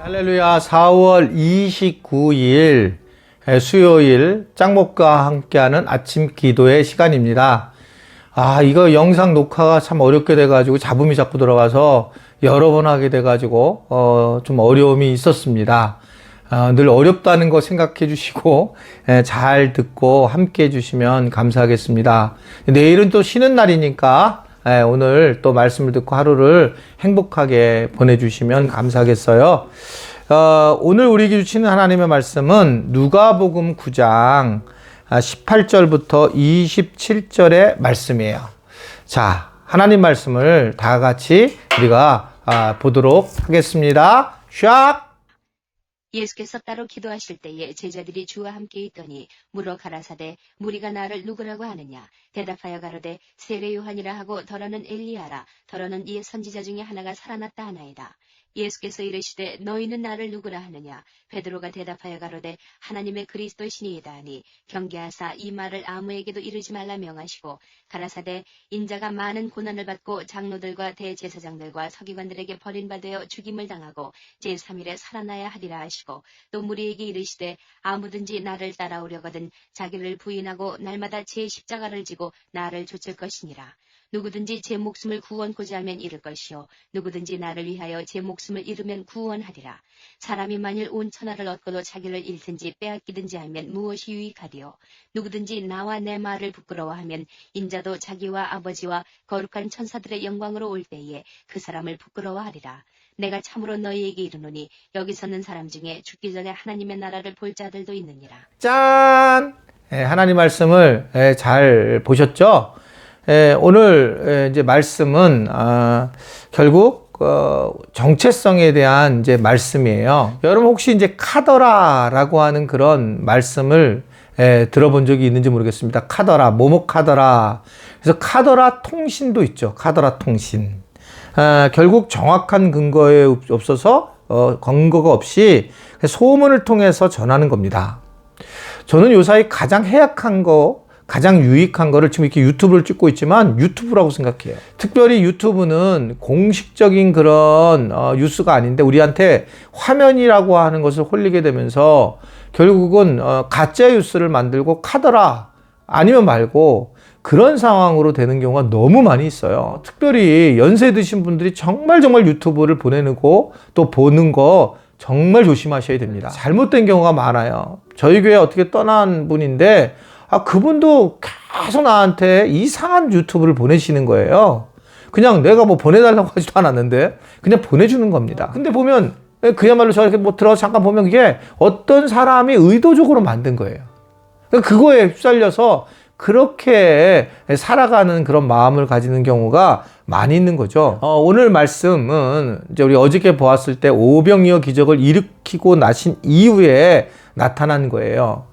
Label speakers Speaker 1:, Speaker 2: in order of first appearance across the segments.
Speaker 1: 할렐루야. 4월 29일 수요일 짱목과 함께하는 아침 기도의 시간입니다. 이거 영상 녹화가 참 어렵게 돼가지고 잡음이 자꾸 들어가서 여러 번 하게 돼가지고 좀 어려움이 있었습니다. 늘 어렵다는 거 생각해 주시고 잘 듣고 함께 해 주시면 감사하겠습니다. 내일은 또 쉬는 날이니까 오늘 또 말씀을 듣고 하루를 행복하게 보내주시면 감사하겠어요. 오늘 우리에게 주시는 하나님의 말씀은 누가복음 9장 18절부터 27절의 말씀이에요. 자, 하나님 말씀을 다 같이 우리가 보도록 하겠습니다. 샥!
Speaker 2: 예수께서 따로 기도하실 때에 제자들이 주와 함께 있더니 물어 가라사대 무리가 나를 누구라고 하느냐 대답하여 가로되 세례 요한이라 하고 더러는 엘리야라 더러는 이의 선지자 중에 하나가 살아났다 하나이다. 예수께서 이르시되 너희는 나를 누구라 하느냐 베드로가 대답하여 가로되 하나님의 그리스도시니이다 하니 경계하사 이 말을 아무에게도 이르지 말라 명하시고 가라사대 인자가 많은 고난을 받고 장로들과 대제사장들과 서기관들에게 버림받아 죽임을 당하고 제3일에 살아나야 하리라 하시고 또 무리에게 이르시되 아무든지 나를 따라오려거든 자기를 부인하고 날마다 제 십자가를 지고 나를 좇을 것이니라. 누구든지 제 목숨을 구원코자 하면 잃을 것이요 누구든지 나를 위하여 제 목숨을 잃으면 구원하리라. 사람이 만일 온 천하를 얻고도 자기를 잃든지 빼앗기든지 하면 무엇이 유익하리요. 누구든지 나와 내 말을 부끄러워하면 인자도 자기와 아버지와 거룩한 천사들의 영광으로 올 때에 그 사람을 부끄러워하리라. 내가 참으로 너희에게 이르노니 여기 서는 사람 중에 죽기 전에 하나님의 나라를 볼 자들도 있느니라.
Speaker 1: 짠! 하나님 말씀을 잘 보셨죠? 오늘 이제 말씀은 결국 정체성에 대한 이제 말씀이에요. 여러분 혹시 이제 카더라라고 하는 그런 말씀을 들어본 적이 있는지 모르겠습니다. 카더라, 뭐뭐 카더라. 그래서 카더라 통신도 있죠. 카더라 통신. 결국 정확한 근거에 없어서 근거가 없이 소문을 통해서 전하는 겁니다. 저는 요사이 가장 해악한 거, 가장 유익한 거를 지금 이렇게 유튜브를 찍고 있지만 유튜브라고 생각해요. 특별히 유튜브는 공식적인 그런 뉴스가 아닌데 우리한테 화면이라고 하는 것을 홀리게 되면서 결국은 가짜 뉴스를 만들고 카더라 아니면 말고 그런 상황으로 되는 경우가 너무 많이 있어요. 특별히 연세 드신 분들이 정말 유튜브를 보내고 또 보는 거 정말 조심하셔야 됩니다. 잘못된 경우가 많아요. 저희 교회 어떻게 떠난 분인데 그분도 계속 나한테 이상한 유튜브를 보내시는 거예요. 그냥 내가 뭐 보내달라고 하지도 않았는데 그냥 보내주는 겁니다. 근데 보면 그야말로 저렇게 뭐 들어가서 잠깐 보면 그게 어떤 사람이 의도적으로 만든 거예요. 그거에 휩쓸려서 그렇게 살아가는 그런 마음을 가지는 경우가 많이 있는 거죠. 오늘 말씀은 이제 우리 어저께 보았을 때 오병이어 기적을 일으키고 나신 이후에 나타난 거예요.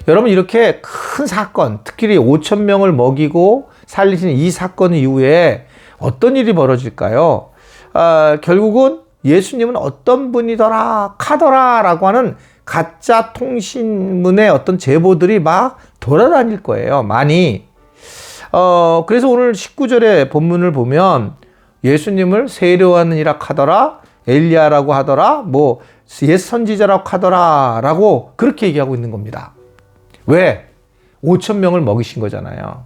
Speaker 1: 여러분 이렇게 큰 사건, 특히 5,000명을 먹이고 살리신 이 사건 이후에 어떤 일이 벌어질까요? 결국은 예수님은 어떤 분이더라, 카더라라고 하는 가짜 통신문의 어떤 제보들이 막 돌아다닐 거예요. 많이. 그래서 오늘 19절의 본문을 보면 예수님을 세례요한이라 하더라, 엘리야라고 하더라, 뭐 옛 선지자라고 하더라 라고 그렇게 얘기하고 있는 겁니다. 왜? 5,000명을 먹이신 거잖아요.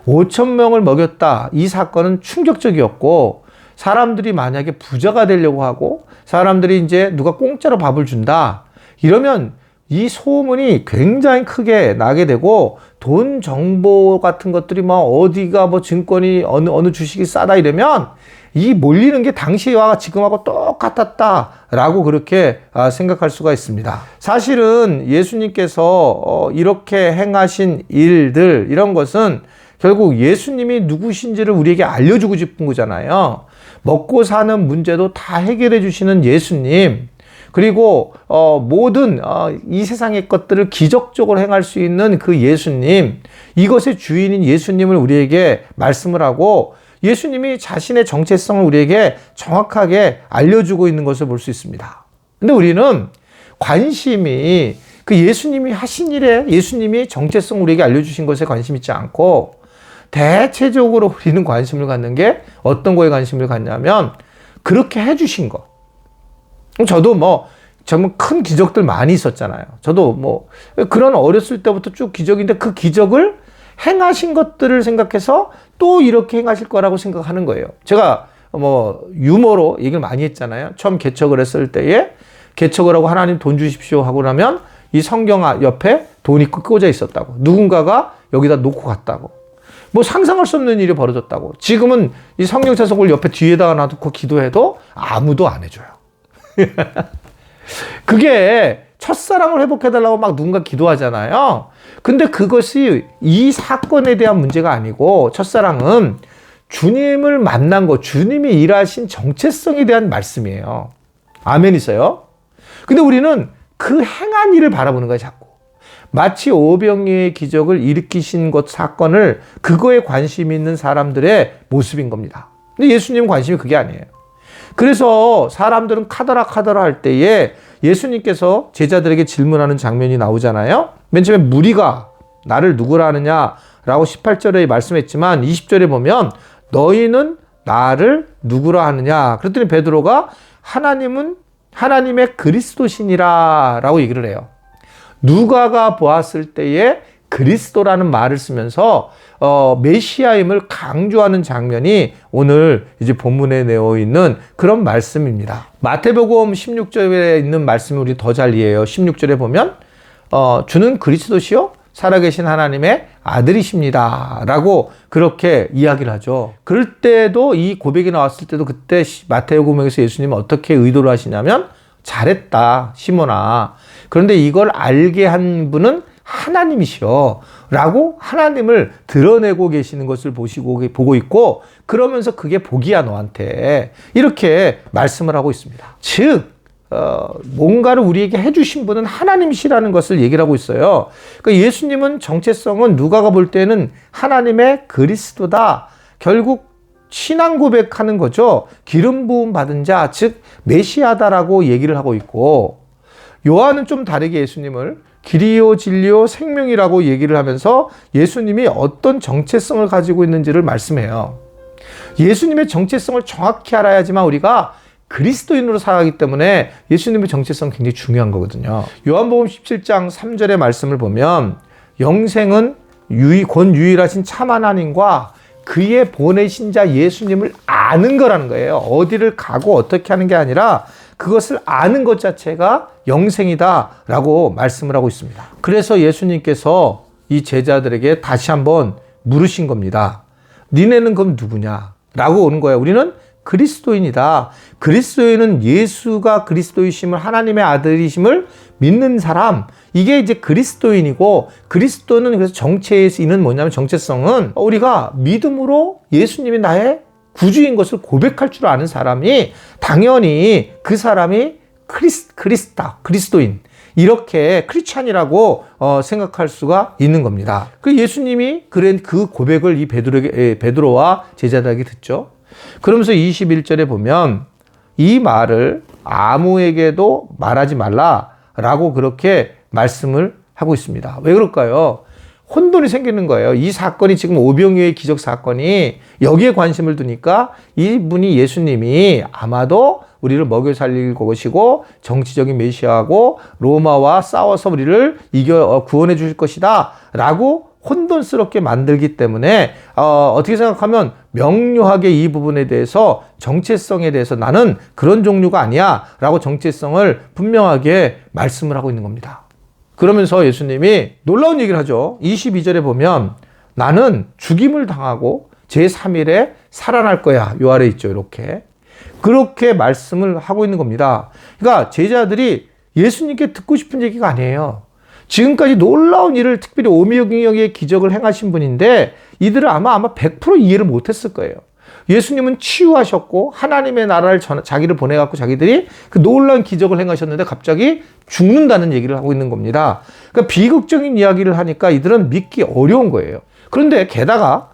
Speaker 1: 5,000명을 먹였다. 이 사건은 충격적이었고 사람들이 만약에 부자가 되려고 하고 사람들이 이제 누가 공짜로 밥을 준다 이러면 이 소문이 굉장히 크게 나게 되고 돈 정보 같은 것들이 뭐 어디가 뭐 증권이 어느 주식이 싸다 이러면 이 몰리는 게 당시와 지금하고 똑같았다라고 그렇게 생각할 수가 있습니다. 사실은 예수님께서 이렇게 행하신 일들 이런 것은 결국 예수님이 누구신지를 우리에게 알려주고 싶은 거잖아요. 먹고 사는 문제도 다 해결해 주시는 예수님, 그리고 모든 이 세상의 것들을 기적적으로 행할 수 있는 그 예수님, 이것의 주인인 예수님을 우리에게 말씀을 하고 예수님이 자신의 정체성을 우리에게 정확하게 알려주고 있는 것을 볼 수 있습니다. 근데 우리는 관심이 그 예수님이 하신 일에 예수님이 정체성을 우리에게 알려주신 것에 관심 있지 않고 대체적으로 우리는 관심을 갖는 게 어떤 거에 관심을 갖냐면 그렇게 해주신 거. 저도 뭐 정말 큰 기적들 많이 있었잖아요. 저도 뭐 그런 어렸을 때부터 쭉 기적인데 그 기적을 행하신 것들을 생각해서 또 이렇게 행하실 거라고 생각하는 거예요. 제가 뭐 유머로 얘기를 많이 했잖아요. 처음 개척을 했을 때에 개척을 하고 하나님 돈 주십시오 하고 나면 이 성경 옆에 돈이 꽂아 있었다고. 누군가가 여기다 놓고 갔다고. 뭐 상상할 수 없는 일이 벌어졌다고. 지금은 이 성경 채석을 옆에 뒤에다가 놔두고 기도해도 아무도 안 해줘요. 그게 첫사랑을 회복해달라고 막 누군가 기도하잖아요. 근데 그것이 이 사건에 대한 문제가 아니고 첫사랑은 주님을 만난 것, 주님이 일하신 정체성에 대한 말씀이에요. 아멘이세요? 근데 우리는 그 행한 일을 바라보는 거예요, 자꾸. 마치 오병이의 기적을 일으키신 것 사건을 그거에 관심 있는 사람들의 모습인 겁니다. 근데 예수님 관심이 그게 아니에요. 그래서 사람들은 카더라 할 때에 예수님께서 제자들에게 질문하는 장면이 나오잖아요. 맨 처음에 무리가 나를 누구라 하느냐라고 18절에 말씀했지만 20절에 보면 너희는 나를 누구라 하느냐. 그랬더니 베드로가 하나님은 하나님의 그리스도시니라 라고 얘기를 해요. 누가가 보았을 때에 그리스도라는 말을 쓰면서 메시아임을 강조하는 장면이 오늘 이제 본문에 내어 있는 그런 말씀입니다. 마태복음 16절에 있는 말씀을 우리 더 잘 이해해요. 16절에 보면 주는 그리스도시요 살아계신 하나님의 아들이십니다 라고 그렇게 이야기를 하죠. 그럴 때도 이 고백이 나왔을 때도 그때 마태복음에서 예수님은 어떻게 의도를 하시냐면 잘했다 시몬아. 그런데 이걸 알게 한 분은 하나님이시여 라고 하나님을 드러내고 계시는 것을 보고 있고 그러면서 그게 복이야 너한테 이렇게 말씀을 하고 있습니다. 즉 뭔가를 우리에게 해주신 분은 하나님이시라는 것을 얘기를 하고 있어요. 그러니까 예수님은 정체성은 누가가 볼 때는 하나님의 그리스도다. 결국 신앙 고백하는 거죠. 기름 부음 받은 자, 즉 메시아다라고 얘기를 하고 있고 요한은 좀 다르게 예수님을 길이요 진리요 생명이라고 얘기를 하면서 예수님이 어떤 정체성을 가지고 있는지를 말씀해요. 예수님의 정체성을 정확히 알아야지만 우리가 그리스도인으로 살아가기 때문에 예수님의 정체성 굉장히 중요한 거거든요. 요한복음 17장 3절의 말씀을 보면 영생은 곧 유일하신 참 하나님과 그의 보내신 자 예수님을 아는 거라는 거예요. 어디를 가고 어떻게 하는 게 아니라 그것을 아는 것 자체가 영생이다라고 말씀을 하고 있습니다. 그래서 예수님께서 이 제자들에게 다시 한번 물으신 겁니다. 니네는 그럼 누구냐? 라고 오는 거예요. 우리는 그리스도인이다. 그리스도인은 예수가 그리스도이심을 하나님의 아들이심을 믿는 사람, 이게 이제 그리스도인이고 그리스도는 그래서 정체에 있는 뭐냐면 정체성은 우리가 믿음으로 예수님이 나의 구주인 것을 고백할 줄 아는 사람이 당연히 그 사람이 그리스도인 이렇게 크리스찬이라고 생각할 수가 있는 겁니다. 그 예수님이 그 고백을 이 베드로와 제자들에게 듣죠. 그러면서 21절에 보면 이 말을 아무에게도 말하지 말라라고 그렇게 말씀을 하고 있습니다. 왜 그럴까요? 혼돈이 생기는 거예요. 이 사건이 지금 오병이어의 기적 사건이 여기에 관심을 두니까 이분이 예수님이 아마도 우리를 먹여 살릴 것이고 정치적인 메시아고 로마와 싸워서 우리를 구원해 주실 것이다 라고 혼돈스럽게 만들기 때문에 어떻게 생각하면 명료하게 이 부분에 대해서 정체성에 대해서 나는 그런 종류가 아니야 라고 정체성을 분명하게 말씀을 하고 있는 겁니다. 그러면서 예수님이 놀라운 얘기를 하죠. 22절에 보면 나는 죽임을 당하고 제3일에 살아날 거야. 요 아래 있죠. 이렇게. 그렇게 말씀을 하고 있는 겁니다. 그러니까 제자들이 예수님께 듣고 싶은 얘기가 아니에요. 지금까지 놀라운 일을 특별히 오병이어의 기적을 행하신 분인데 이들은 아마 100% 이해를 못했을 거예요. 예수님은 치유하셨고 하나님의 나라를 자기를 보내갖고 자기들이 그 놀라운 기적을 행하셨는데 갑자기 죽는다는 얘기를 하고 있는 겁니다. 그러니까 비극적인 이야기를 하니까 이들은 믿기 어려운 거예요. 그런데 게다가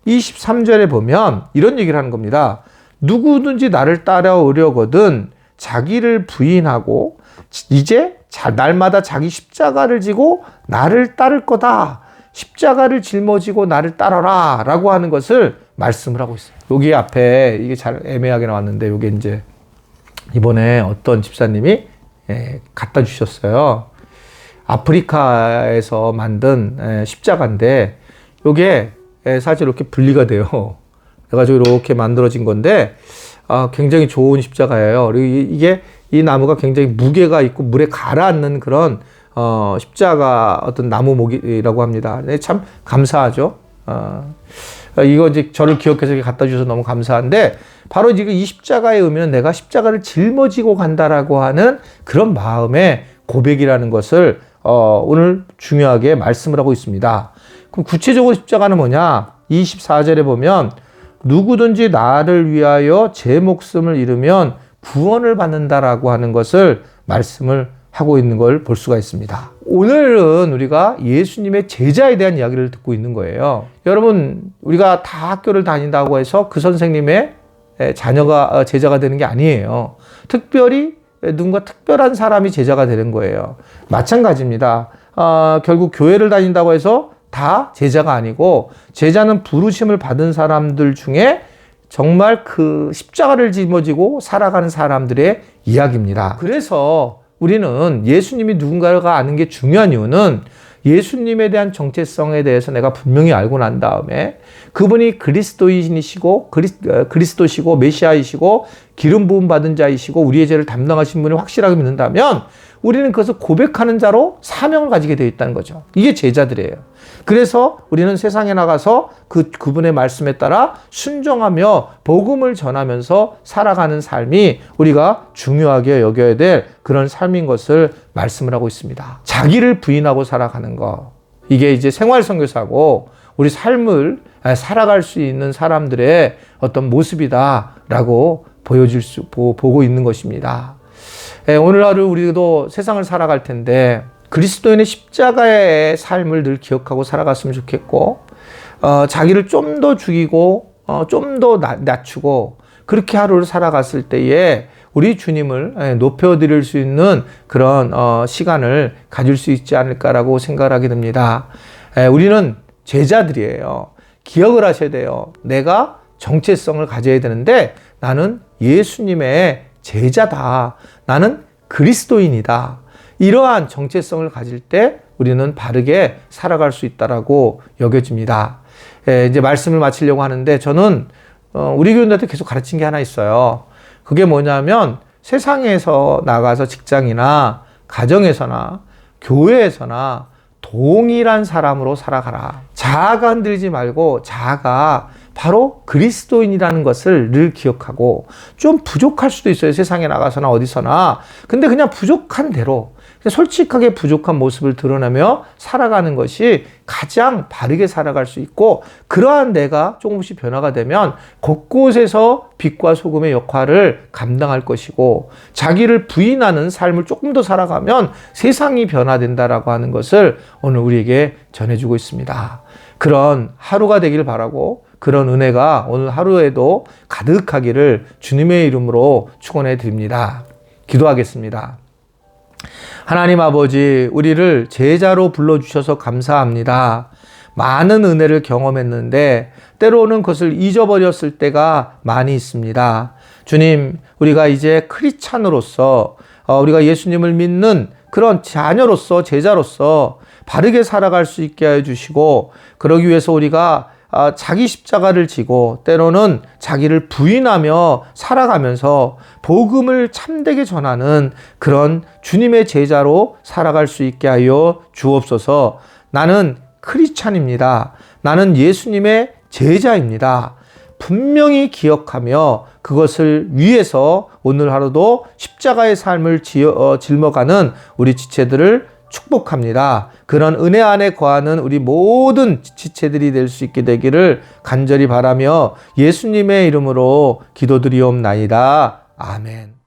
Speaker 1: 23절에 보면 이런 얘기를 하는 겁니다. 누구든지 나를 따라오려거든 자기를 부인하고 이제 날마다 자기 십자가를 지고 나를 따를 거다. 십자가를 짊어지고 나를 따라라 라고 하는 것을 말씀을 하고 있어요. 여기 앞에 이게 잘 애매하게 나왔는데 이게 이제 이번에 어떤 집사님이 갖다 주셨어요. 아프리카에서 만든 십자가인데 요게 사실 이렇게 분리가 돼요. 그래가지고 이렇게 만들어진 건데 굉장히 좋은 십자가예요. 그리고 이게 이 나무가 굉장히 무게가 있고 물에 가라앉는 그런 십자가 어떤 나무목이라고 합니다. 참 감사하죠. 이거 이제 저를 기억해서 갖다 주셔서 너무 감사한데 바로 지금 이 십자가의 의미는 내가 십자가를 짊어지고 간다라고 하는 그런 마음의 고백이라는 것을 오늘 중요하게 말씀을 하고 있습니다. 그럼 구체적으로 십자가는 뭐냐? 24절에 보면 누구든지 나를 위하여 제 목숨을 잃으면 구원을 받는다라고 하는 것을 말씀을 하고 있는 걸 볼 수가 있습니다. 오늘은 우리가 예수님의 제자에 대한 이야기를 듣고 있는 거예요. 여러분, 우리가 다 학교를 다닌다고 해서 그 선생님의 자녀가 제자가 되는 게 아니에요. 특별히 누군가 특별한 사람이 제자가 되는 거예요. 마찬가지입니다. 결국 교회를 다닌다고 해서 다 제자가 아니고 제자는 부르심을 받은 사람들 중에 정말 그 십자가를 짊어지고 살아가는 사람들의 이야기입니다. 그래서 우리는 예수님이 누군가가 아는 게 중요한 이유는 예수님에 대한 정체성에 대해서 내가 분명히 알고 난 다음에 그분이 그리스도이시고 그리스도시고 메시아이시고 기름 부음 받은 자이시고 우리의 죄를 담당하신 분을 확실하게 믿는다면 우리는 그것을 고백하는 자로 사명을 가지게 되어 있다는 거죠. 이게 제자들이에요. 그래서 우리는 세상에 나가서 그분의 말씀에 따라 순종하며 복음을 전하면서 살아가는 삶이 우리가 중요하게 여겨야 될 그런 삶인 것을 말씀을 하고 있습니다. 자기를 부인하고 살아가는 거. 이게 이제 생활선교사고 우리 삶을 살아갈 수 있는 사람들의 어떤 모습이다라고 보고 있는 것입니다. 오늘 하루 우리도 세상을 살아갈 텐데 그리스도인의 십자가의 삶을 늘 기억하고 살아갔으면 좋겠고 자기를 좀 더 죽이고 좀 더 낮추고 그렇게 하루를 살아갔을 때에 우리 주님을 높여드릴 수 있는 그런 시간을 가질 수 있지 않을까라고 생각을 하게 됩니다. 우리는 제자들이에요. 기억을 하셔야 돼요. 내가 정체성을 가져야 되는데 나는 예수님의 제자다. 나는 그리스도인이다. 이러한 정체성을 가질 때 우리는 바르게 살아갈 수 있다라고 여겨집니다. 이제 말씀을 마치려고 하는데 저는 우리 교인들한테 계속 가르친 게 하나 있어요. 그게 뭐냐면 세상에서 나가서 직장이나 가정에서나 교회에서나 동일한 사람으로 살아가라. 자아가 흔들리지 말고 자아가 바로 그리스도인이라는 것을 늘 기억하고 좀 부족할 수도 있어요. 세상에 나가서나 어디서나. 근데 그냥 부족한 대로 솔직하게 부족한 모습을 드러내며 살아가는 것이 가장 바르게 살아갈 수 있고 그러한 내가 조금씩 변화가 되면 곳곳에서 빛과 소금의 역할을 감당할 것이고 자기를 부인하는 삶을 조금 더 살아가면 세상이 변화된다라고 하는 것을 오늘 우리에게 전해주고 있습니다. 그런 하루가 되길 바라고 그런 은혜가 오늘 하루에도 가득하기를 주님의 이름으로 축원해 드립니다. 기도하겠습니다. 하나님 아버지, 우리를 제자로 불러주셔서 감사합니다. 많은 은혜를 경험했는데 때로는 그것을 잊어버렸을 때가 많이 있습니다. 주님, 우리가 이제 크리스찬으로서 우리가 예수님을 믿는 그런 자녀로서 제자로서 바르게 살아갈 수 있게 해주시고 그러기 위해서 우리가 자기 십자가를 지고 때로는 자기를 부인하며 살아가면서 복음을 참되게 전하는 그런 주님의 제자로 살아갈 수 있게 하여 주옵소서. 나는 크리스찬입니다. 나는 예수님의 제자입니다. 분명히 기억하며 그것을 위해서 오늘 하루도 십자가의 삶을 짊어가는 우리 지체들을 축복합니다. 그런 은혜 안에 거하는 우리 모든 지체들이 될 수 있게 되기를 간절히 바라며 예수님의 이름으로 기도드리옵나이다. 아멘.